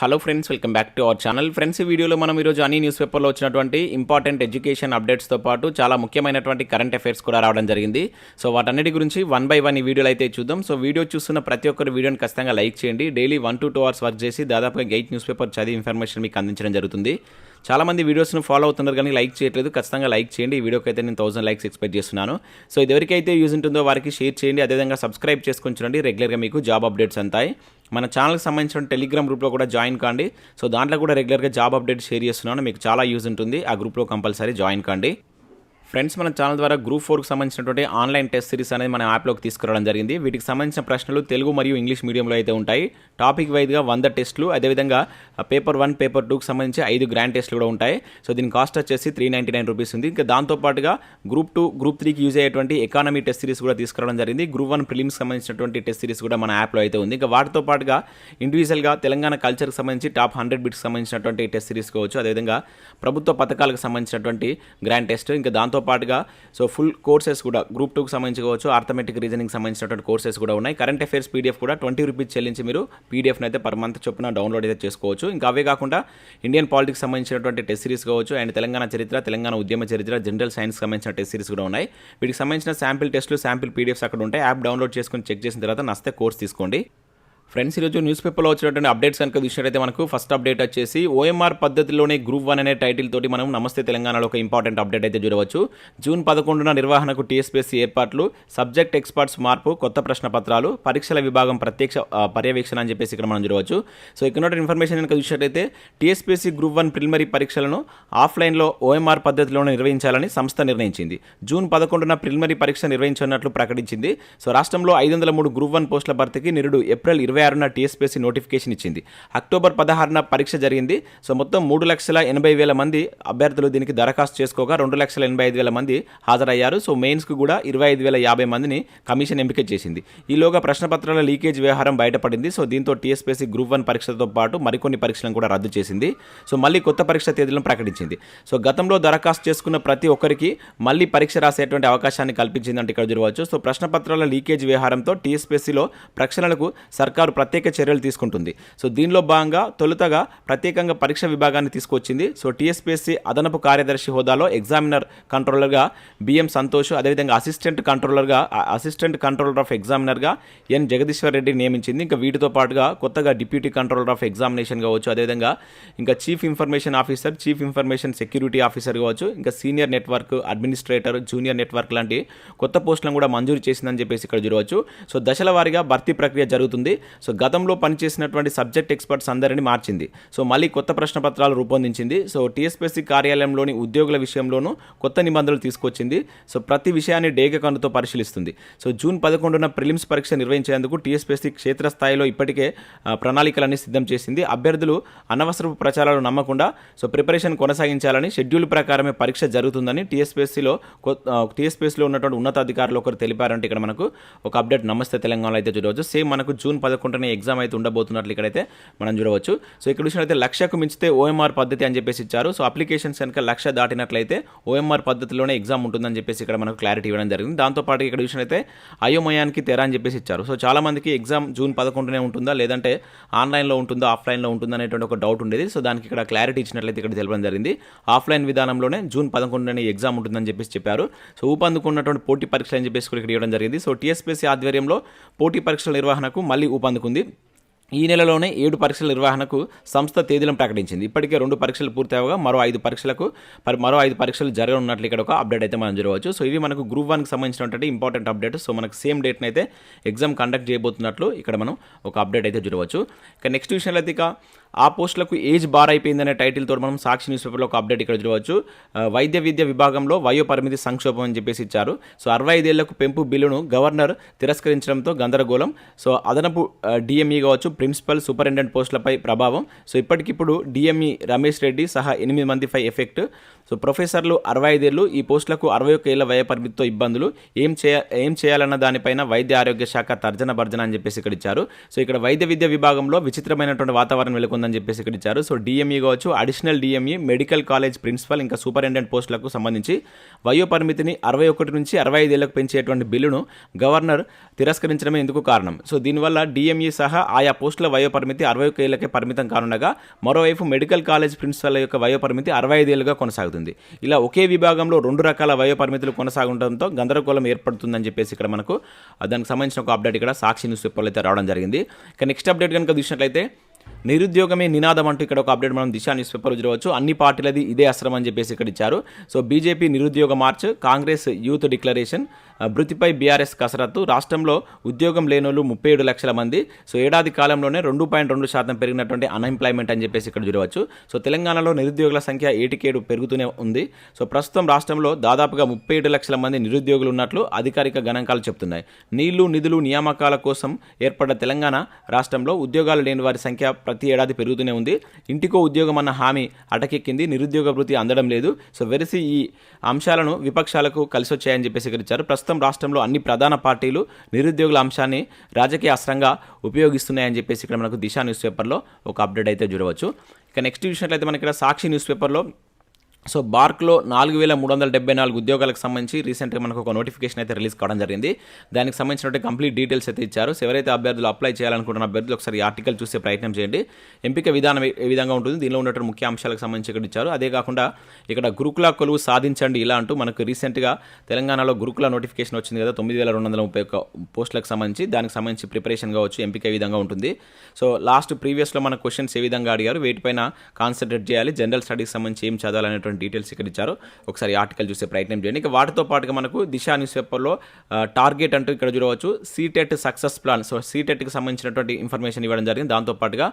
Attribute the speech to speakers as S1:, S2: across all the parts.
S1: Hello friends, welcome back to our channel. Friends, ఈ వీడియోలో మనం ఈరోజు అన్ని న్యూస్ పేపర్లో వచ్చినటువంటి ఇంపార్టెంట్ ఎడ్యుకేషన్ అప్డేట్స్తో పాటు చాలా ముఖ్యమైనటువంటి కరెంట్ అఫైర్స్ కూడా రావడం జరిగింది. సో వాటన్నిటి గురించి వన్ బై వన్ ఈ వీడియోలో అయితే చూద్దాం. సో వీడియో చూస్తున్న ప్రతి ఒక్కరు వీడియోని ఖచ్చితంగా లైక్ చేయండి. డైలీ 1 to 2 hours వర్క్ చేసి దాదాపుగా 8 న్యూస్ పేపర్ చదివి ఇన్ఫర్మేషన్ మీకు అందించడం జరుగుతుంది. చాలామంది వీడియోస్ను ఫాలో అవుతున్నారు కానీ లైక్ చేయట్లేదు. ఖచ్చితంగా లైక్ చేయండి. ఈ వీడియోకి అయితే నేను 1000 లైక్స్ ఎక్స్పెక్ట్ చేస్తున్నాను. సో ఇది ఎవరికైతే యూజ్ ఉంటుందో వారికి షేర్ చేయండి. అదేవిధంగా సబ్స్క్రైబ్ చేసుకొని చూడండి. రెగ్యులర్గా మీకు జాబ్ అప్డేట్స్ అంతాయి. మన ఛానల్కి సంబంధించిన టెలిగ్రామ్ గ్రూప్లో కూడా జాయిన్ కాండి. సో దాంట్లో కూడా రెగ్యులర్గా జాబ్ అప్డేట్ షేర్ చేస్తున్నాను. మీకు చాలా యూజ్ ఉంటుంది. ఆ గ్రూప్లో కంపల్సరీ జాయిన్ కాండి. ఫ్రెండ్స్, మన ఛానల్ ద్వారా గ్రూప్ 4కి సంబంధించినటువంటి ఆన్లైన్ టెస్ట్ సిరీస్ అనేది మన యాప్లోకి తీసుకురావడం జరిగింది. వీటికి సంబంధించిన ప్రశ్నలు తెలుగు మరియు ఇంగ్లీష్ మీడియంలో అయితే ఉంటాయి. టాపిక్ వైజ్గా 100 టెస్టులు, అదేవిధంగా పేపర్ 1, పేపర్ 2కి సంబంధించి 5 గ్రాండ్ టెస్టులు కూడా ఉంటాయి. సో దీని కాస్ట్ వచ్చేసి 399 రూపీస్ ఉంది. ఇంకా దాంతోపాటుగా గ్రూప్ 2, గ్రూప్ 3కి యూజ్ అయ్యేటువంటి ఎకానమీ టెస్ట్ సిరీస్ కూడా తీసుకురావడం జరిగింది. గ్రూప్ 1 ప్రిలిమ్స్కి సంబంధించినటువంటి టెస్ట్ సిరీస్ కూడా మన యాప్లో అయితే ఉంది. ఇంకా వాటితో పాటుగా ఇండివిజువల్గా తెలంగాణ కల్చర్కి సంబంధించి టాప్ 100 బిట్స్కి సంబంధించినటువంటి టెస్ట్ సిరీస్ కావచ్చు, అదేవిధంగా ప్రభుత్వ పథకాలకు సంబంధించినటువంటి గ్రాండ్ టెస్ట్, ఇంకా దాంతోపాటుగా సో ఫుల్ కోర్సెస్ కూడా గ్రూప్ 2కి సంబంధించి కావచ్చు, ఆర్థమెటిక్ రీజనింగ్ సంబంధించినటువంటి కోర్సెస్ కూడా ఉన్నాయి. కరెంట్ అఫైర్స్ పీడిఎఫ్ కూడా 20 రూపీస్ చెల్లించి మీరు పీడిఎఫ్ని అయితే పర్ మంత్ చొప్పున డౌన్లోడ్ అయితే చేసుకోవచ్చు. ఇంకా అవే కాకుండా ఇండియన్ పాలిటిక్స్ సంబంధించినటువంటి టెస్ట్ సిరీస్ కావచ్చు, అండ్ తెలంగాణ చరిత్ర, తెలంగాణ ఉద్యమ చరిత్ర, జనరల్ సైన్స్ సంబంధించిన టెస్ట్ సిరీస్ కూడా ఉన్నాయి. వీటికి సంబంధించిన శాంపిల్ టెస్టులు, శాంపిల్ పీడిఎఫ్స్ అక్కడ ఉంటాయి. యాప్ డౌన్లోడ్ చేసుకొని చెక్ చేసిన తర్వాత నచ్చితే కోర్స్ తీసుకోండి. ఫ్రెండ్స్, ఈరోజు న్యూస్ పేపర్లో వచ్చినటువంటి అప్డేట్స్ కనుక చూసినట్టయితే మనకు ఫస్ట్ అప్డేట్ వచ్చేసి ఓఎంఆర్ పద్ధతిలోనే గ్రూప్ 1 అనే టైటిల్ తోటి మనం నమస్తే తెలంగాణలో ఒక ఇంపార్టెంట్ అప్డేట్ అయితే చూడవచ్చు. జూన్ 11న నిర్వహణకు టీఎస్పీఎస్సీ ఏర్పాట్లు, సబ్జెక్ట్ ఎక్స్పర్ట్స్ మార్పు, కొత్త ప్రశ్న పత్రాలు, పరీక్షల విభాగం ప్రత్యక్ష పర్యవేక్షణ అని చెప్పేసి ఇక్కడ మనం చూడవచ్చు. సో ఇక్కడ ఇన్ఫర్మేషన్ కనుక చూసినట్టయితే టీఎస్పీఎస్సీ గ్రూప్ 1 ప్రిలిమినరీ పరీక్షలను ఆఫ్లైన్లో ఓఎంఆర్ పద్ధతిలోనే నిర్వహించాలని సంస్థ నిర్ణయించింది. జూన్ 11న ప్రిలిమినరీ పరీక్ష నిర్వహించనున్నట్లు ప్రకటించింది. సో రాష్ట్రంలో 503 గ్రూప్ 1 పోస్టుల భర్తీకి నిరుడు ఏప్రిల్ 26న టీఎస్పీఎస్సీ నోటిఫికేషన్ ఇచ్చింది. అక్టోబర్ 16న పరీక్ష జరిగింది. సో మొత్తం 3,80,000 మంది అభ్యర్థులు దీనికి దరఖాస్తు చేసుకోగా 2,85,000 మంది హాజరయ్యారు. సో మెయిన్స్కు కూడా 25,050 మందిని కమిషన్ ఎంపిక చేసింది. ఈలోగా ప్రశ్నపత్రాల లీకేజ్ వ్యవహారం బయటపడింది. సో దీంతో టీఎస్పీఎస్సీ గ్రూప్ 1 పరీక్షతో పాటు మరికొన్ని పరీక్షలను కూడా రద్దు చేసింది. సో మళ్ళీ కొత్త పరీక్ష తేదీలను ప్రకటించింది. సో గతంలో దరఖాస్తు చేసుకున్న ప్రతి ఒక్కరికి మళ్ళీ పరీక్ష రాసేటువంటి అవకాశాన్ని కల్పించిందంటే ఇక్కడ చూడవచ్చు. సో ప్రశ్నపత్రాల లీకేజ్ వ్యవహారంతో టీఎస్పీఎస్సీలో ప్రక్షాళనకు సర్కారు ప్రత్యేక చర్యలు తీసుకుంటుంది. సో దీనిలో భాగంగా తొలుతగా ప్రత్యేకంగా పరీక్ష విభాగాన్ని తీసుకొచ్చింది. సో టీఎస్పీఎస్సీ అదనపు కార్యదర్శి హోదాలో ఎగ్జామినర్ కంట్రోలర్గా బిఎం సంతోష్, అదేవిధంగా అసిస్టెంట్ కంట్రోలర్ ఆఫ్ ఎగ్జామినర్గా ఎన్ జగదీశ్వర్ రెడ్డి నియమించింది. ఇంకా వీటితో పాటుగా కొత్తగా డిప్యూటీ కంట్రోలర్ ఆఫ్ ఎగ్జామినేషన్ కావచ్చు, అదేవిధంగా ఇంకా chief information officer, chief information security officer కావచ్చు, ఇంకా senior network administrator, junior network లాంటి కొత్త పోస్టులను కూడా మంజూరు చేసిందని చెప్పేసి ఇక్కడ చూడవచ్చు. సో దశల వారీగా భర్తీ ప్రక్రియ జరుగుతుంది. సో గతంలో పనిచేసినటువంటి సబ్జెక్ట్ ఎక్స్పర్ట్స్ అందరినీ మార్చింది. సో మళ్ళీ కొత్త ప్రశ్న పత్రాలు రూపొందించింది. సో టీఎస్పీఎస్సీ కార్యాలయంలోని ఉద్యోగుల విషయంలోనూ కొత్త నిబంధనలు తీసుకొచ్చింది. సో ప్రతి విషయాన్ని డేగ కన్నుతో పరిశీలిస్తుంది. సో జూన్ 11న ప్రిలిమ్స్ పరీక్ష నిర్వహించేందుకు టీఎస్పీఎస్సీ క్షేత్రస్థాయిలో ఇప్పటికే ప్రణాళికలన్నీ సిద్ధం చేసింది. అభ్యర్థులు అనవసరపు ప్రచారాలు నమ్మకుండా సో ప్రిపరేషన్ కొనసాగించాలని, షెడ్యూల్ ప్రకారమే పరీక్ష జరుగుతుందని టీఎస్పీఎస్సీలో ఉన్నటువంటి ఉన్నతాధికారులు ఒకరు తెలిపారంటే ఇక్కడ మనకు ఒక అప్డేట్ నమస్తే తెలంగాణలో అయితే చూడవచ్చు. సేమ్ మనకు జూన్ 11న ఎగ్జామ్ అయితే ఉండబోతున్నట్లు ఇక్కడైతే మనం చూడవచ్చు. సో ఇక్కడ చూసినట్లయితే 1,00,000కు మించితే ఓఎంఆర్ పద్ధతి అని చెప్పేసి ఇచ్చారు. సో అప్లికేషన్స్ కనుక 1,00,000 దాటినట్లయితే ఓఎంఆర్ పద్ధతిలోనే ఎగ్జామ్ ఉంటుందని చెప్పేసి ఇక్కడ మనకు క్లారిటీ ఇవ్వడం జరిగింది. దాంతోపాటు ఇక్కడ చూసినట్లయితే అయోమయానికి తెర అని చెప్పేసి ఇచ్చారు. సో చాలా మందికి ఎగ్జామ్ జూన్ 11నే ఉంటుందా, లేదంటే ఆన్లైన్లో ఉంటుందా, ఆఫ్లైన్లో ఉంటుందా అనేటువంటి ఒక డౌట్ ఉండేది. సో దానికి ఇక్కడ క్లారిటీ ఇచ్చినట్లయితే ఇక్కడ తెలపడం జరిగింది. ఆఫ్లైన్ విధానంలోనే జూన్ 11నే ఎగ్జామ్ ఉంటుందని చెప్పేసి చెప్పారు. సో ఊపందుకున్నటువంటి పోటీ పరీక్షలు అని చెప్పేసి ఇక్కడ ఇవ్వడం జరిగింది. సో టీఎస్పీఎస్సీ ఆధ్వర్యంలో పోటీ పరీక్షల నిర్వహణకు మళ్ళీ ఊపందుకుంది. ఈ నెలలోనే 7 పరీక్షల నిర్వహణకు సంస్థ తేదీలను ప్రకటించింది. ఇప్పటికే 2 పరీక్షలు పూర్తి అవ్వగా మరో 5 పరీక్షలు జరగనున్నట్లు ఇక్కడ ఒక అప్డేట్ అయితే మనం చూడవచ్చు. సో ఇవి మనకు గ్రూప్ 1కి సంబంధించినటువంటి ఇంపార్టెంట్ అప్డేట్. సో మనకు సేమ్ డేట్ని అయితే ఎగ్జామ్ కండక్ట్ చేయబోతున్నట్లు ఇక్కడ మనం ఒక అప్డేట్ అయితే చూడవచ్చు. ఇక నెక్స్ట్ విషయంలో అయితే ఇక ఆ పోస్టులకు ఏజ్ బార్ అయిపోయిందనే టైటిల్తో మనం సాక్షి న్యూస్ పేపర్లో ఒక అప్డేట్ ఇక్కడ చూడవచ్చు. వైద్య విద్య విభాగంలో వయో పరిమితి సంక్షోభం అని చెప్పేసి ఇచ్చారు. సో 65 ఏళ్లకు పెంపు బిల్లును గవర్నర్ తిరస్కరించడంతో గందరగోళం. సో అదనపు డిఎంఈ కావచ్చు, ప్రిన్సిపల్, సూపరింటెండెంట్ పోస్టులపై ప్రభావం. సో ఇప్పటికిప్పుడు డిఎంఈ రమేష్ రెడ్డి సహా 8 మందిపై ఎఫెక్ట్. సో ప్రొఫెసర్లు 65 ఏళ్ళు, ఈ పోస్టులకు 61 ఏళ్ల వయ పరిమితితో ఇబ్బందులు. ఏం చేయాలన్న దానిపైన వైద్య ఆరోగ్య శాఖ తర్జన భర్జన అని చెప్పేసి ఇక్కడ ఇచ్చారు. సో ఇక్కడ వైద్య విద్య విభాగంలో విచిత్రమైనటువంటి వాతావరణం నెలకొంది ఉందని చెప్పేసి ఇక్కడ ఇచ్చారు. సో డిఎంఈ కావచ్చు, additional DME, medical college principal ఇంకా సూపరింటెండెంట్ పోస్టులకు సంబంధించి వయో పరిమితిని 61 నుంచి 65 ఏళ్లకు పెంచేటువంటి బిల్లును గవర్నర్ తిరస్కరించడమే ఇందుకు కారణం. సో దీనివల్ల డిఎంఈ సహా ఆయా పోస్టుల వయో పరిమితి 61 ఏళ్లకే పరిమితం కానుండగా మరోవైపు మెడికల్ కాలేజ్ ప్రిన్సిపల్ యొక్క వయో పరిమితి 65 ఏళ్లుగా కొనసాగుతుంది. ఇలా ఒకే విభాగంలో 2 రకాల వయో పరిమితులు కొనసాగుండడంతో గందరగోళం ఏర్పడుతుందని చెప్పేసి ఇక్కడ మనకు దానికి సంబంధించిన ఒక అప్డేట్ ఇక్కడ సాక్షి న్యూస్ పేపర్లో అయితే రావడం జరిగింది. ఇక నెక్స్ట్ అప్డేట్ కనుక చూసినట్లయితే నిరుద్యోగమే నినాదం అంటూ ఇక్కడ ఒక అప్డేట్ మనం దిశ న్యూస్ పేపర్ చూడవచ్చు. అన్ని పార్టీలది ఇదే అస్త్రం అని చెప్పేసి ఇక్కడ ఇచ్చారు. సో బీజేపీ నిరుద్యోగ మార్చ్, కాంగ్రెస్ యూత్ డిక్లరేషన్, భృతిపై బీఆర్ఎస్ కసరత్తు, రాష్ట్రంలో ఉద్యోగం లేనోళ్ళు 37 లక్షల మంది. సో ఏడాది కాలంలోనే 2.2% పెరిగినటువంటి అన్ఎంప్లాయ్మెంట్ అని చెప్పేసి ఇక్కడ చూడవచ్చు. సో తెలంగాణలో నిరుద్యోగుల సంఖ్య ఏటికేడు పెరుగుతూనే ఉంది. సో ప్రస్తుతం రాష్ట్రంలో దాదాపుగా 37 లక్షల మంది నిరుద్యోగులు ఉన్నట్లు అధికారిక గణాంకాలు చెప్తున్నాయి. నీళ్లు, నిధులు, నియామకాల కోసం ఏర్పడ్డ తెలంగాణ రాష్ట్రంలో ఉద్యోగాలు లేని వారి సంఖ్య ప్రతి ఏడాది పెరుగుతూనే ఉంది. ఇంటికో ఉద్యోగం అన్న హామీ అటకెక్కింది, నిరుద్యోగ భృతి అందడం లేదు. సో వెరసి ఈ అంశాలను విపక్షాలకు కలిసి వచ్చాయని చెప్పేసి ఇక్కడ ఇచ్చారు. ప్రస్తుతం రాష్ట్రంలో అన్ని ప్రధాన పార్టీలు నిరుద్యోగుల అంశాన్ని రాజకీయ అస్త్రంగా ఉపయోగిస్తున్నాయని చెప్పేసి ఇక్కడ మనకు దిశ న్యూస్ పేపర్లో ఒక అప్డేట్ అయితే చూడవచ్చు. ఇక నెక్స్ట్ చూసినట్లయితే మనకి ఇక్కడ సాక్షి న్యూస్ పేపర్లో సో బార్క్లో 4374 ఉద్యోగాలకు సంబంధించి రీసెంట్గా మనకు ఒక నోటిఫికేషన్ అయితే రిలీజ్ కావడం జరిగింది. దానికి సంబంధించినటువంటి కంప్లీట్ డీటెయిల్స్ అయితే ఇచ్చారు. సో ఎవరైతే అభ్యర్థులు అప్లై చేయాలనుకుంటున్న అభ్యర్థులు ఒకసారి ఈ ఆర్టికల్ చూసే ప్రయత్నం చేయండి. ఎంపిక విధానం ఏ విధంగా ఉంటుంది, దీనిలో ఉన్నటువంటి ముఖ్య అంశాలకు సంబంధించి ఇక్కడ ఇచ్చారు. అదే కాకుండా ఇక్కడ గురుకుల కొలువు సాధించండి ఇలా అంటూ మనకు రీసెంట్గా తెలంగాణలో గురుకుల నోటిఫికేషన్ వచ్చింది కదా, 9231 పోస్టులకు సంబంధించి. దానికి సంబంధించి ప్రిపరేషన్ కావచ్చు, ఎంపిక ఏ విధంగా ఉంటుంది. సో లాస్ట్ ప్రీవియస్లో మన క్వశ్చన్స్ ఏ విధంగా అడిగారు, వేటిపైన కాన్సన్ట్రేట్ చేయాలి, జనరల్ స్టడీస్ సంబంధించి ఏం చదవాలనేటువంటి డీటెయిల్స్ ఇక్కడ ఇచ్చారు. ఒకసారి ఆర్టికల్ చూసే ప్రయత్నం చేయండి. ఇక వాటితో పాటుగా మనకు దిశ న్యూస్ పేపర్లో టార్గెట్ అంటూ ఇక్కడ చూడవచ్చు, సీటెట్ సక్సెస్ ప్లాన్. సో సీటెట్కి సంబంధించినటువంటి ఇన్ఫర్మేషన్ ఇవ్వడం జరిగింది. దాంతోపాటుగా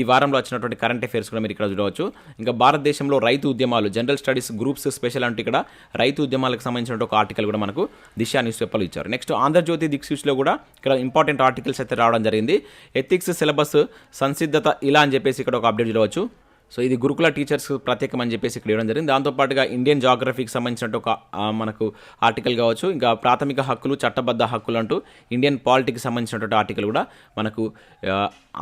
S1: ఈ వారంలో వచ్చినటువంటి కరెంట్ అఫైర్స్ కూడా మీరు ఇక్కడ చూడవచ్చు. ఇంకా భారతదేశంలో రైతు ఉద్యమాలు, జనరల్ స్టడీస్ గ్రూప్స్ స్పెషల్ అంటూ ఇక్కడ రైతు ఉద్యమాలకు సంబంధించిన ఒక ఆర్టికల్ కూడా మనకు దిశ న్యూస్ పేపర్లో ఇచ్చారు. నెక్స్ట్ ఆంధ్రజ్యోతి దిక్సూచిలో కూడా ఇక్కడ ఇంపార్టెంట్ ఆర్టికల్స్ అయితే రావడం జరిగింది. ఎథిక్స్ సిలబస్ సంసిద్ధత ఇలా అని చెప్పేసి ఇక్కడ ఒక అప్డేట్ చూడవచ్చు. సో ఇది గురుకుల టీచర్స్ ప్రత్యేకం అని చెప్పేసి ఇక్కడ ఇవ్వడం జరిగింది. దాంతోపాటుగా ఇండియన్ జాగ్రఫీకి సంబంధించినట్టు ఒక మనకు ఆర్టికల్ కావచ్చు. ఇంకా ప్రాథమిక హక్కులు, చట్టబద్ధ హక్కులు అంటూ ఇండియన్ పాలిటిక్కి సంబంధించినటువంటి ఆర్టికల్ కూడా మనకు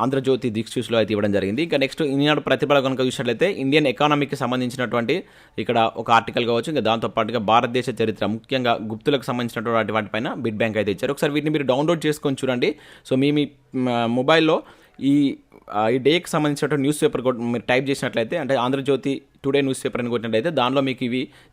S1: ఆంధ్రజ్యోతి దిక్సూచిలో అయితే ఇవ్వడం జరిగింది. ఇంకా నెక్స్ట్ ఈనాడు ప్రతిభలో కనుక చూసినట్లయితే ఇండియన్ ఎకానమీకి సంబంధించినటువంటి ఇక్కడ ఒక ఆర్టికల్ కావచ్చు. ఇంకా దాంతోపాటుగా భారతదేశ చరిత్ర, ముఖ్యంగా గుప్తులకు సంబంధించినటువంటి వాటిపైన బిడ్ బ్యాంక్ అయితే ఇచ్చారు. ఒకసారి వీటిని మీరు డౌన్లోడ్ చేసుకొని చూడండి. సో మీ మొబైల్లో ఈ డేకి సంబంధించిన న్యూస్ పేపర్ మీరు టైప్ చేసినట్లయితే, అంటే ఆంధ్రజ్యోతి టుడే న్యూస్ పేపర్ అని కొట్టినట్లయితే దానిలో మీకు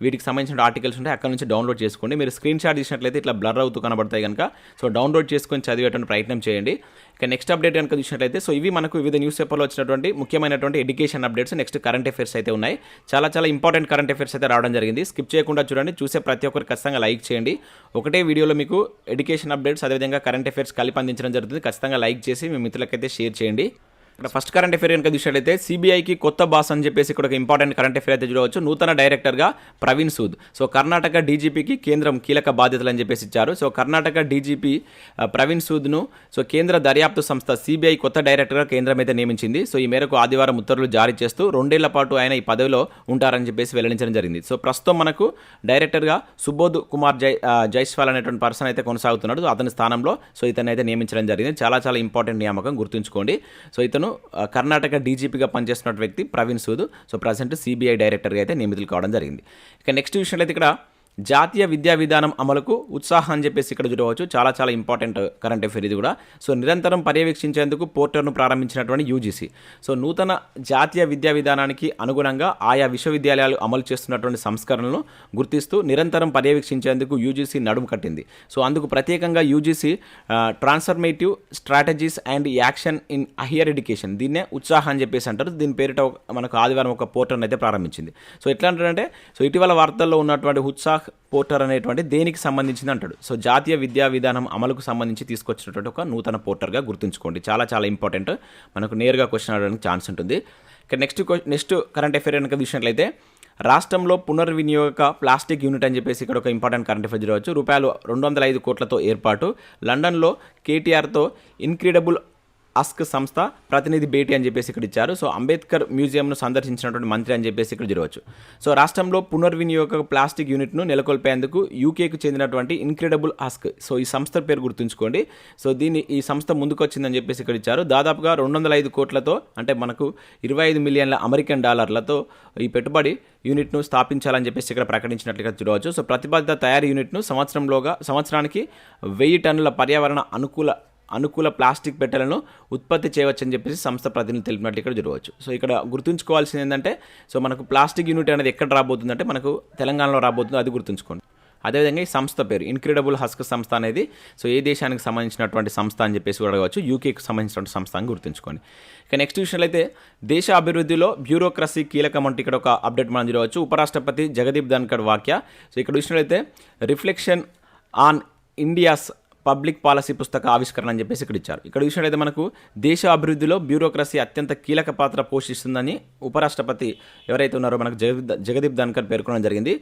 S1: వీటికి సంబంధించిన ఆర్టికల్స్ ఉంటాయి. అక్కడ నుంచి డౌన్లోడ్ చేసుకోండి. మీరు స్క్రీన్ షాట్ చేసినట్లయితే ఇట్లా బ్లర్ అవుతూ కనబడతాయి కనుక సో డౌన్లోడ్ చేసుకొని చదివేటువంటి ప్రయత్నం చేయండి. ఇక నెక్స్ట్ అప్డేట్ కనుక చూసినట్లయితే సో ఇవి మనకు వివిధ న్యూస్ పేపర్లో వచ్చినటువంటి ముఖ్యమైనటువంటి education updates. Next current affairs అయితే ఉన్నాయి. చాలా ఇంపార్టెంట్ కరెంట్ అఫైర్స్ అయితే రావడం జరిగింది. స్కిప్ చేయకుండా చూడండి. చూసే ప్రతి ఒక్కరు ఖచ్చితంగా లైక్ చేయండి. ఒకటే వీడియోలో మీకు ఎడ్యుకేషన్ అప్డేట్స్ అదేవిధంగా కరెంట్ అఫైర్స్ కలిపి అందించడం జరుగుతుంది. ఖచ్చితంగా లైక్ చేసి మీ మిత్రులకైతే షేర్ చేయండి. ఇక్కడ ఫస్ట్ కరెంట్ అఫైర్ కనుక చూసినట్లయితే సిబిఐకి కొత్త బాస్ అని చెప్పేసి ఇక్కడ ఒక ఇంపార్టెంట్ కరెంట్ అఫైర్ అయితే చూడవచ్చు. నూతన డైరెక్టర్గా ప్రవీణ్ సూద్. సో కర్ణాటక డీజీపీకి కేంద్రం కీలక బాధ్యతలు అని చెప్పేసి ఇచ్చారు. సో కర్ణాటక డీజీపీ ప్రవీణ్ సూద్ను సో కేంద్ర దర్యాప్తు సంస్థ సిబిఐ కొత్త డైరెక్టర్గా కేంద్రం అయితే నియమించింది. సో ఈ మేరకు ఆదివారం ఉత్తర్వులు జారీ చేస్తూ 2 ఏళ్ల పాటు ఆయన ఈ పదవిలో ఉంటారని చెప్పేసి వెల్లడించడం జరిగింది. సో ప్రస్తుతం మనకు డైరెక్టర్గా సుబోధ్ కుమార్ జైస్వాల్ అనేటువంటి పర్సన్ అయితే కొనసాగుతున్నాడు. అతని స్థానంలో సో ఇతను అయితే నియమించడం జరిగింది. చాలా ఇంపార్టెంట్ నియామకం, గుర్తుంచుకోండి. సో ఇతను కర్ణాటక డీజీపీగా పనిచేస్తున్న వ్యక్తి Praveen Sood. So present CBI డైరెక్టర్గా అయితే నియమితులు కావడం జరిగింది. ఇక నెక్స్ట్ చూసినట్లయితే ఇక్కడ జాతీయ విద్యా విధానం అమలుకు ఉత్సాహం అని చెప్పేసి ఇక్కడ చూడవచ్చు. చాలా ఇంపార్టెంట్ కరెంట్ అఫైర్ ఇది కూడా. సో నిరంతరం పర్యవేక్షించేందుకు పోర్టల్ను ప్రారంభించినటువంటి యూజీసీ. సో నూతన జాతీయ విద్యా విధానానికి అనుగుణంగా ఆయా విశ్వవిద్యాలయాలు అమలు చేస్తున్నటువంటి సంస్కరణలను గుర్తిస్తూ నిరంతరం పర్యవేక్షించేందుకు యూజీసీ నడుము కట్టింది. సో అందుకు ప్రత్యేకంగా UGC transformative strategies and action in higher education, దీన్నే ఉత్సాహం అని చెప్పేసి అంటారు. దీని పేరిట మనకు ఆదివారం ఒక పోర్టల్ అయితే ప్రారంభించింది. సో ఎట్లా అంటారంటే సో ఇటీవల వార్తల్లో ఉన్నటువంటి ఉత్సాహ్ పోర్టర్ అనేటువంటి దేనికి సంబంధించింది అంటాడు. సో జాతీయ విద్యా విధానం అమలుకు సంబంధించి తీసుకొచ్చినటువంటి ఒక నూతన పోర్టర్గా గుర్తుంచుకోండి. చాలా ఇంపార్టెంట్, మనకు నేరుగా క్వశ్చన్ అడగడానికి ఛాన్స్ ఉంటుంది. ఇక నెక్స్ట్ కరెంట్ అఫైర్ కనుక చూసినట్లయితే రాష్ట్రంలో పునర్వినియోగక ప్లాస్టిక్ యూనిట్ అని చెప్పేసి ఇక్కడ ఒక ఇంపార్టెంట్ కరెంట్ అఫైర్ చూడవచ్చు. రూపాయలు 205 కోట్లతో ఏర్పాటు. లండన్లో కేటీఆర్తో ఇన్క్రెడిబుల్ హస్క్ సంస్థ ప్రతినిధి భేటీ అని చెప్పేసి ఇక్కడ ఇచ్చారు. సో అంబేద్కర్ మ్యూజియంను సందర్శించినటువంటి మంత్రి అని చెప్పేసి ఇక్కడ చూడవచ్చు. సో రాష్ట్రంలో పునర్వినియోగ ప్లాస్టిక్ యూనిట్ను నెలకొల్పేందుకు యూకేకు చెందినటువంటి ఇన్క్రెడిబుల్ హస్క్, సో ఈ సంస్థ పేరు గుర్తుంచుకోండి. సో ఈ సంస్థ ముందుకు వచ్చిందని చెప్పేసి ఇక్కడ ఇచ్చారు. దాదాపుగా 205 కోట్లతో అంటే మనకు 25 మిలియన్ల అమెరికన్ డాలర్లతో ఈ పెట్టుబడి యూనిట్ను స్థాపించాలని చెప్పేసి ఇక్కడ ప్రకటించినట్లుగా చూడవచ్చు. సో ప్రతిపాదిత తయారీ యూనిట్ను సంవత్సరానికి 1000 టన్నుల పర్యావరణ అనుకూల ప్లాస్టిక్ పెట్టెలను ఉత్పత్తి చేయవచ్చని చెప్పేసి సంస్థ ప్రతినిధులు తెలిపినట్లు ఇక్కడ చూడవచ్చు. సో ఇక్కడ గుర్తుంచుకోవాల్సింది ఏంటంటే, సో మనకు ప్లాస్టిక్ యూనిట్ అనేది ఎక్కడ రాబోతుందంటే మనకు తెలంగాణలో రాబోతుందో అది గుర్తుంచుకోండి. అదేవిధంగా ఈ సంస్థ పేరు ఇన్క్రెడిబుల్ హస్క్ సంస్థ అనేది సో ఏ దేశానికి సంబంధించినటువంటి సంస్థ అని చెప్పేసి కూడా అడగవచ్చు. యూకేకి సంబంధించినటువంటి సంస్థ అని గుర్తుంచుకోండి. ఇక నెక్స్ట్ విషయంలో అయితే దేశ అభివృద్ధిలో బ్యూరోక్రసీ కీలకం అంటే ఇక్కడ ఒక అప్డేట్ మనం చూడవచ్చు. ఉపరాష్ట్రపతి జగదీప్ ధన్కర్ వాక్య. సో ఇక్కడ విషయంలో అయితే reflection on India's public policy పుస్తక ఆవిష్కరణ అని చెప్పేసి ఇక్కడ ఇచ్చారు. ఇక్కడ విషయంలో అయితే మనకు దేశ అభివృద్ధిలో బ్యూరోక్రసీ అత్యంత కీలక పాత్ర పోషిస్తుందని ఉపరాష్ట్రపతి ఎవరైతే ఉన్నారో మనకు జగదీప్ ధన్కర్ పేర్కొనడం జరిగింది.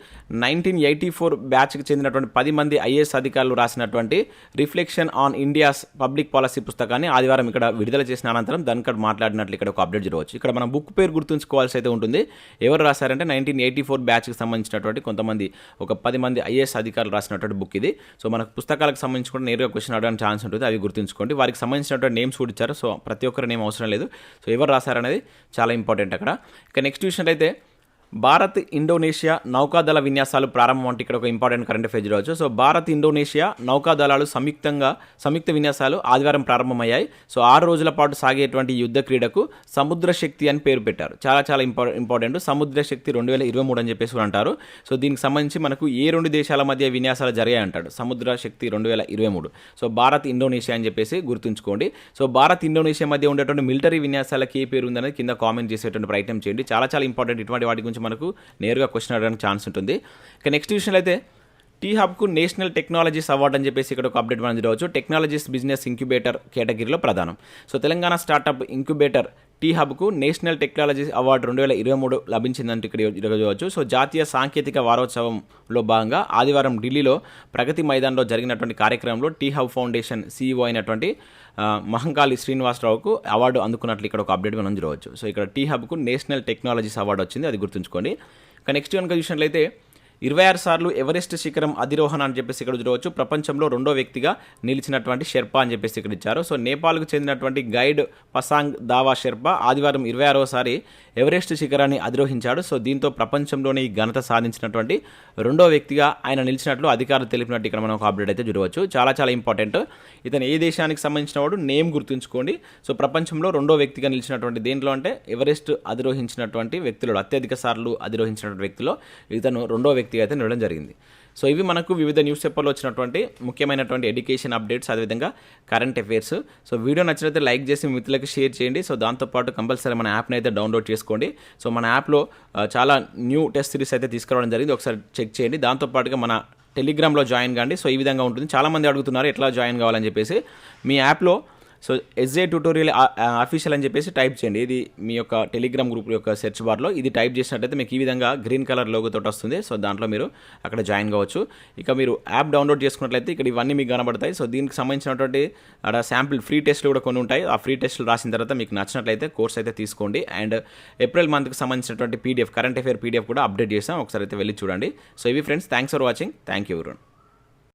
S1: 1984 బ్యాచ్కి చెందినటువంటి 10 మంది ఐఏఎస్ అధికారులు రాసినటువంటి reflection on India's public policy పుస్తకాన్ని ఆదివారం ఇక్కడ విడుదల చేసిన అనంతరం ధన్కర్ మాట్లాడినట్లు ఇక్కడ ఒక అప్డేట్ చూడవచ్చు. ఇక్కడ మనం బుక్ పేరు గుర్తుంచుకోవాల్సి అయితే ఉంటుంది. ఎవరు రాశారంటే 1984 బ్యాచ్కి సంబంధించినటువంటి కొంతమంది ఒక 10 మంది ఐఏఎస్ అధికారులు రాసినటువంటి బుక్ ఇది. సో మనకు పుస్తకాలకు సంబంధించి కూడా నేరుగా క్వశ్చన్ అడగడానికి ఛాన్స్ ఉంటుంది, అవి గుర్తుంచుకోండి. వారికి సంబంధించినటువంటి నేమ్స్ కూడా ఇచ్చారు. సో ప్రతి ఒక్కరి నేమ్ అవసరం లేదు. సో ఎవరు రాశారనేది చాలా ఇంపార్టెంట్ అక్కడ. ఇక నెక్స్ట్ విషయం అయితే భారత్ ఇండోనేషియా నౌకాదళ విన్యాసాలు ప్రారంభం అంటే ఇక్కడ ఒక ఇంపార్టెంట్ కరెంట్ అఫైర్ చూడవచ్చు. సో భారత్ ఇండోనేషియా నౌకాదళాలు సంయుక్త విన్యాసాలు ఆదివారం ప్రారంభమయ్యాయి. సో 6 రోజుల పాటు సాగేటువంటి యుద్ధ క్రీడకు సముద్ర శక్తి అని పేరు పెట్టారు. చాలా ఇంపార్టెంట్. సముద్ర శక్తి 2023 అని చెప్పేసి అంటారు. సో దీనికి సంబంధించి మనకు ఏ 2 దేశాల మధ్య విన్యాసాలు జరిగాయి అంటాడు. సముద్ర శక్తి 2023. సో భారత్ ఇండోనేషియా అని చెప్పేసి గుర్తుంచుకోండి. సో భారత్ ఇండోనేషియా మధ్య ఉండేటువంటి మిలిటరీ విన్యాసాలకి ఏ పేరు ఉందనేది కింద కామెంట్ చేసేటువంటి ప్రయత్నం చేయండి. చాలా ఇంపార్టెంట్. ఇటువంటి వాటి గురించి మనకు నేరుగా క్వశ్చన్ అడగడానికి ఛాన్స్ ఉంటుంది. ఇక నెక్స్ట్ విషయంలో అయితే టీ హబ్కు నేషనల్ టెక్నాలజీస్ అవార్డు అని చెప్పేసి ఇక్కడ ఒక అప్డేట్ మనం చూడవచ్చు. టెక్నాలజీస్ బిజినెస్ ఇంక్యుబేటర్ కేటగిరీలో ప్రధానం. So Telangana startup incubator T హబ్కు నేషనల్ టెక్నాలజీ అవార్డు 2023 లభించిందంటే ఇక్కడ చూడవచ్చు. సో జాతీయ సాంకేతిక వారోత్సవంలో భాగంగా ఆదివారం ఢిల్లీలో ప్రగతి మైదాన్లో జరిగినటువంటి కార్యక్రమంలో టీ హబ్ ఫౌండేషన్ CEO అయినటువంటి మహంకాళి శ్రీనివాసరావుకు అవార్డు అందుకున్నట్లు ఇక్కడ ఒక అప్డేట్ మనం చూడవచ్చు. సో ఇక్కడ టీ హబ్కు నేషనల్ టెక్నాలజీస్ అవార్డు వచ్చింది, అది గుర్తుంచుకోండి. ఇక నెక్స్ట్ కనుక చూసినట్లయితే 26 సార్లు ఎవరెస్ట్ శిఖరం అధిరోహణ అని చెప్పేసి ఇక్కడ చూడవచ్చు. ప్రపంచంలో 2వ వ్యక్తిగా నిలిచినటువంటి షెర్పా అని చెప్పేసి ఇక్కడ ఇచ్చారు. సో నేపాల్కు చెందినటువంటి గైడ్ పసాంగ్ దావా షెర్పా ఆదివారం 26వసారి ఎవరెస్ట్ శిఖరాన్ని అధిరోహించాడు. సో దీంతో ప్రపంచంలోనే ఈ ఘనత సాధించినటువంటి 2వ వ్యక్తిగా ఆయన నిలిచినట్లు అధికారులు తెలిపినట్టు ఇక్కడ మనం ఒక అప్డేట్ అయితే చూడవచ్చు. చాలా ఇంపార్టెంట్. ఇతను ఏ దేశానికి సంబంధించిన వాడు నేమ్ గుర్తుంచుకోండి. సో ప్రపంచంలో 2వ వ్యక్తిగా నిలిచినటువంటి దేంట్లో అంటే ఎవరెస్ట్ అధిరోహించినటువంటి వ్యక్తులు అత్యధిక సార్లు అధిరోహించినటువంటి వ్యక్తిలో ఇతను 2వ వ్యక్తిగా అయితే నిలవడం జరిగింది. సో ఇవి మనకు వివిధ న్యూస్ పేపర్లో వచ్చినటువంటి ముఖ్యమైనటువంటి ఎడ్యుకేషన్ అప్డేట్స్, అదేవిధంగా కరెంట్ అఫైర్స్. సో వీడియో నచ్చినట్లయితే లైక్ చేసి మిత్రులకి షేర్ చేయండి. సో దాంతోపాటు కంపల్సరీ మన యాప్ని అయితే డౌన్లోడ్ చేసుకోండి. సో మన యాప్లో చాలా న్యూ టెస్ట్ సిరీస్ అయితే తీసుకురావడం జరిగింది, ఒకసారి చెక్ చేయండి. దాంతోపాటుగా మన టెలిగ్రామ్లో జాయిన్ కాండి. సో ఈ విధంగా ఉంటుంది. చాలామంది అడుగుతున్నారు ఎట్లా జాయిన్ కావాలని చెప్పేసి. మీ యాప్లో సో SJTutorial అఫీషియల్ అని చెప్పేసి టైప్ చేయండి. ఇది మీ యొక్క టెలిగ్రామ్ గ్రూప్ యొక్క సెర్చ్ బార్లో ఇది టైప్ చేసినట్టయితే మీకు ఈ విధంగా గ్రీన్ కలర్ లోగోతో వస్తుంది. సో దాంట్లో మీరు అక్కడ జాయిన్ కావచ్చు. ఇక మీరు యాప్ డౌన్లోడ్ చేసుకున్నట్లయితే ఇక్కడ ఇవన్నీ మీకు కనబడతాయి. సో దీనికి సంబంధించినటువంటి అక్కడ శాంపిల్ ఫ్రీ టెస్ట్లు కూడా కొన్ని ఉంటాయి. ఆ ఫ్రీ టెస్ట్లు రాసిన తర్వాత మీకు నచ్చినట్లయితే కోర్స్ అయితే తీసుకోండి. అండ్ ఏప్రిల్ మంత్కి సంబంధించినటువంటి PDF కరెంట్ అఫైర్ PDF కూడా అప్డేట్ చేసాం, ఒకసారి అయితే వెళ్ళి చూడండి. సో ఇవి friends, thanks for watching. Thank you everyone.